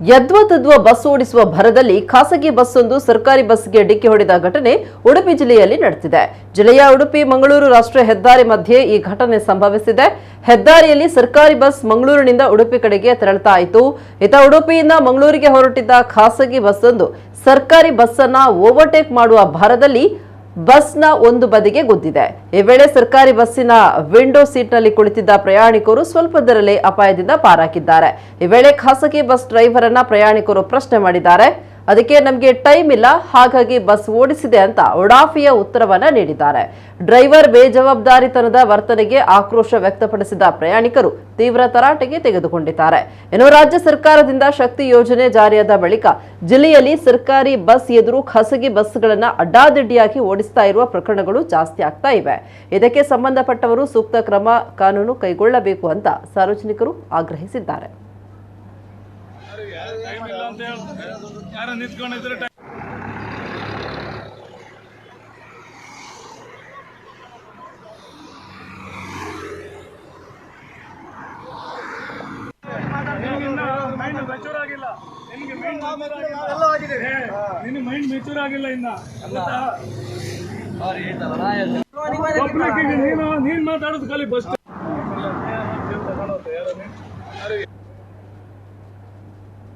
ಯದ್ವಾತದ್ವಾ bus ಓಡಿಸುವ ಭರದಲ್ಲಿ ಖಾಸಗಿ ಬಸ್ ಒಂದು ಸರ್ಕಾರಿ ಬಸ್ಗೆ ಡಿಕ್ಕಿ ಹೊಡೆದ ಘಟನೆ ಉಡುಪಿ ಜಿಲ್ಲೆಯಲ್ಲಿ ನಡೆದಿದೆ. ಜಿಲ್ಲೆಯ ಉಡುಪಿ ಮಂಗಳೂರು ರಾಷ್ಟ್ರೀಯ ಹೆದ್ದಾರಿ ಮಧ್ಯೆ ಈ ಘಟನೆ ಸಂಭವಿಸಿದೆ. ಹೆದ್ದಾರಿಯಲ್ಲಿ ಸರ್ಕಾರಿ ಬಸ್ ಮಂಗಳೂರಿನಿಂದ ಉಡುಪಿ ಕಡೆಗೆ ತೆರಳುತ್ತಾ ಇತ್ತು. ಇತ್ತ ಉಡುಪಿಯಿಂದ ಮಂಗಳೂರಿಗೆ ಹೊರಟಿದ್ದ ಖಾಸಗಿ ಬಸ್ ಒಂದು ಸರ್ಕಾರಿ ಬಸ್ ಅನ್ನ ಓವರ್ಟೇಕ್ ಮಾಡುವ ಭರದಲ್ಲಿ ಬಸ್ನ ಒಂದು ಬದಿಗೆ ಗುದ್ದಿದೆ. ಈ ವೇಳೆ ಸರ್ಕಾರಿ ಬಸ್ಸಿನ ವಿಂಡೋ ಸೀಟ್ನಲ್ಲಿ ಕುಳಿತಿದ್ದ ಪ್ರಯಾಣಿಕರು ಸ್ವಲ್ಪದರಲ್ಲೇ ಅಪಾಯದಿಂದ ಪಾರಾಗಿದ್ದಾರೆ. ಈ ವೇಳೆ ಖಾಸಗಿ ಬಸ್ ಡ್ರೈವರ್ ಅನ್ನ ಪ್ರಯಾಣಿಕರು ಪ್ರಶ್ನೆ ಮಾಡಿದ್ದಾರೆ. ಅದಕ್ಕೆ ನಮಗೆ ಟೈಮ್ ಇಲ್ಲ, ಹಾಗಾಗಿ ಬಸ್ ಓಡಿಸಿದೆ ಅಂತ ಉಡಾಫಿಯ ಉತ್ತರವನ್ನ ನೀಡಿದ್ದಾರೆ. ಡ್ರೈವರ್ ಬೇಜವಾಬ್ದಾರಿತನದ ವರ್ತನೆಗೆ ಆಕ್ರೋಶ ವ್ಯಕ್ತಪಡಿಸಿದ ಪ್ರಯಾಣಿಕರು ತೀವ್ರ ತರಾಟೆಗೆ ತೆಗೆದುಕೊಂಡಿದ್ದಾರೆ. ಇನ್ನು ರಾಜ್ಯ ಸರ್ಕಾರದಿಂದ ಶಕ್ತಿ ಯೋಜನೆ ಜಾರಿಯಾದ ಬಳಿಕ ಜಿಲ್ಲೆಯಲ್ಲಿ ಸರ್ಕಾರಿ ಬಸ್ ಎದುರು ಖಾಸಗಿ ಬಸ್ಗಳನ್ನ ಅಡ್ಡಾದಿಡ್ಡಿಯಾಗಿ ಓಡಿಸ್ತಾ ಇರುವ ಪ್ರಕರಣಗಳು ಜಾಸ್ತಿ ಆಗ್ತಾ ಇವೆ. ಇದಕ್ಕೆ ಸಂಬಂಧಪಟ್ಟವರು ಸೂಕ್ತ ಕಾನೂನು ಕೈಗೊಳ್ಳಬೇಕು ಅಂತ ಸಾರ್ವಜನಿಕರು ಆಗ್ರಹಿಸಿದ್ದಾರೆ. ಮೈಂಡ್ ಮೆಚೂರ್ ಆಗಿಲ್ಲ ಇನ್ನ ನೀನ್ ಮಾತಾಡೋದು ಖಾಲಿ ಬಸ್